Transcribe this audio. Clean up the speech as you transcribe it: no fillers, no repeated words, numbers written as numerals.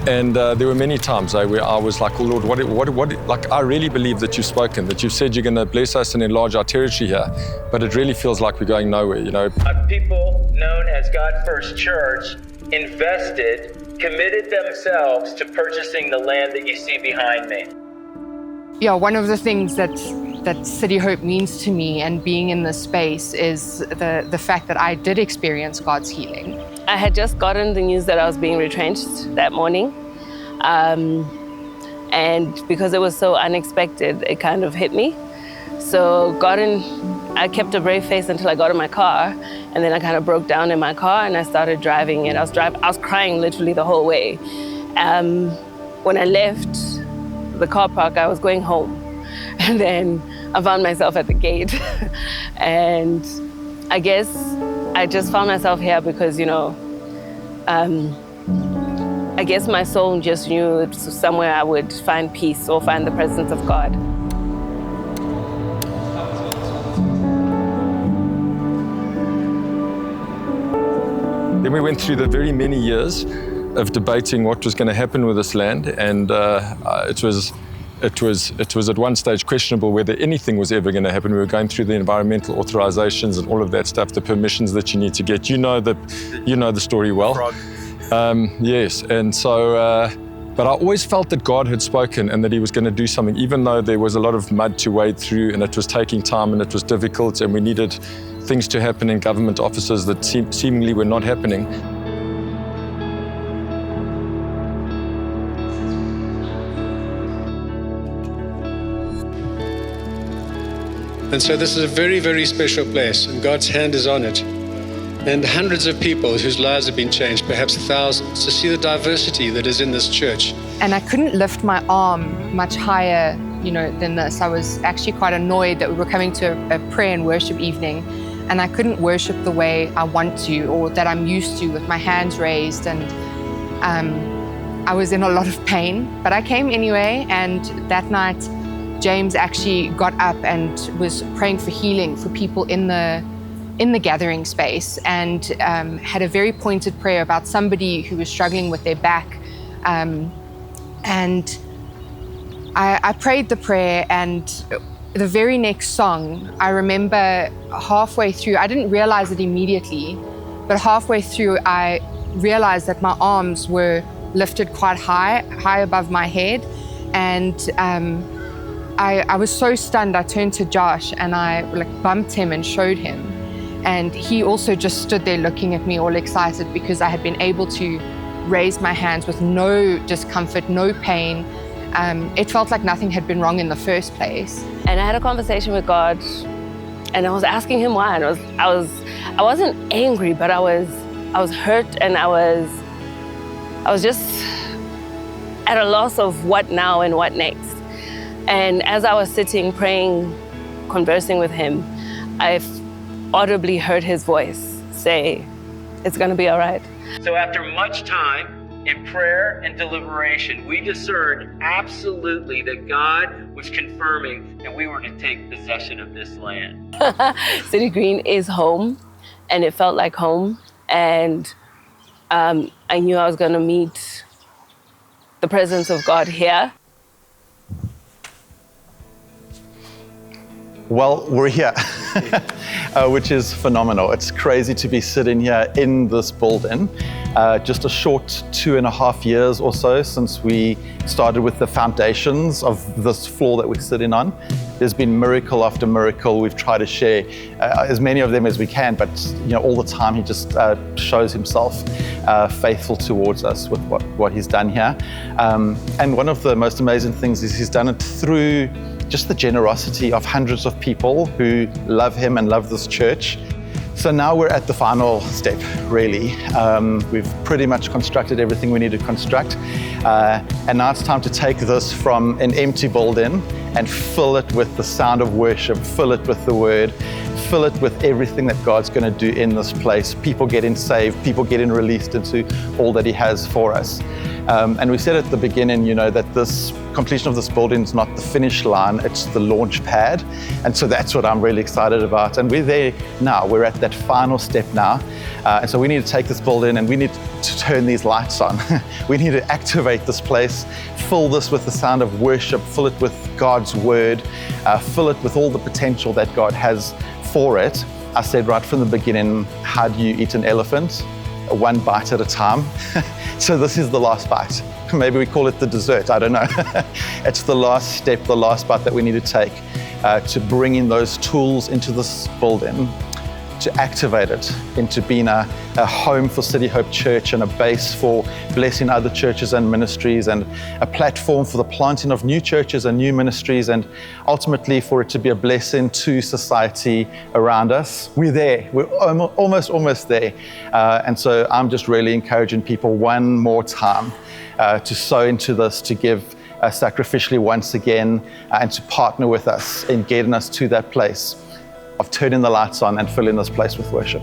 And there were many times where I was like, oh Lord, like I really believe that you've spoken, that you've said you're going to bless us and enlarge our territory here, but it really feels like we're going nowhere, you know. People known as God First Church invested, committed themselves to purchasing the land that you see behind me. Yeah, one of the things that City Hope means to me and being in this space is the fact that I did experience God's healing. I had just gotten the news that I was being retrenched that morning. And because it was so unexpected, it kind of hit me. So I kept a brave face until I got in my car, and then I kind of broke down in my car and I started driving it. I was crying literally the whole way. When I left the car park, I was going home. And then I found myself at the gate. And I guess I just found myself here because, you know, I guess my soul just knew it's somewhere I would find peace or find the presence of God. Then we went through the very many years of debating what was going to happen with this land, and it was at one stage questionable whether anything was ever going to happen. We were going through the environmental authorizations and all of that stuff, the permissions that you need to get. You know the story well. Yes, and so, but I always felt that God had spoken and that he was going to do something, even though there was a lot of mud to wade through and it was taking time and it was difficult and we needed things to happen in government offices that seemingly were not happening. And so this is a very, very special place, and God's hand is on it. And hundreds of people whose lives have been changed, perhaps thousands, to see the diversity that is in this church. And I couldn't lift my arm much higher, than this. I was actually quite annoyed that we were coming to a prayer and worship evening, and I couldn't worship the way I want to or that I'm used to, with my hands raised, and I was in a lot of pain. But I came anyway, and that night, James actually got up and was praying for healing for people in the gathering space, and had a very pointed prayer about somebody who was struggling with their back. And I prayed the prayer, and the very next song, I remember halfway through, I didn't realize it immediately, but halfway through I realized that my arms were lifted quite high above my head. And I was so stunned, I turned to Josh and I bumped him and showed him. And he also just stood there looking at me all excited because I had been able to raise my hands with no discomfort, no pain. It felt like nothing had been wrong in the first place. And I had a conversation with God, and I was asking him why. And I wasn't angry, but I was hurt, and I was just at a loss of what now and what next. And as I was sitting, praying, conversing with him, I audibly heard his voice say, "It's gonna be all right." So after much time in prayer and deliberation, we discerned absolutely that God was confirming that we were to take possession of this land. City Green is home, and it felt like home. And I knew I was gonna meet the presence of God here. Well, we're here, which is phenomenal. It's crazy to be sitting here in this building. Just a short 2.5 years or so since we started with the foundations of this floor that we're sitting on. There's been miracle after miracle. We've tried to share as many of them as we can, but all the time he just shows himself faithful towards us with what he's done here. And one of the most amazing things is he's done it through just the generosity of hundreds of people who love him and love this church. So now we're at the final step, really. We've pretty much constructed everything we need to construct. And now it's time to take this from an empty building and fill it with the sound of worship, fill it with the word, fill it with everything that God's going to do in this place. People getting saved, people getting released into all that he has for us. And we said at the beginning, that this completion of this building is not the finish line, it's the launch pad. And so that's what I'm really excited about. And we're there now, we're at that final step now. And so we need to take this building and we need to turn these lights on. We need to activate this place, fill this with the sound of worship, fill it with God's word, fill it with all the potential that God has for it. I said right from the beginning, how do you eat an elephant? One bite at a time. So this is the last bite. Maybe we call it the dessert, I don't know. It's the last step, the last bite that we need to take to bring in those tools into this building, to activate it into being a home for City Hope Church and a base for blessing other churches and ministries, and a platform for the planting of new churches and new ministries, and ultimately for it to be a blessing to society around us. We're there, we're almost there. And so I'm just really encouraging people one more time to sow into this, to give sacrificially once again, and to partner with us in getting us to that place of turning the lights on and filling this place with worship.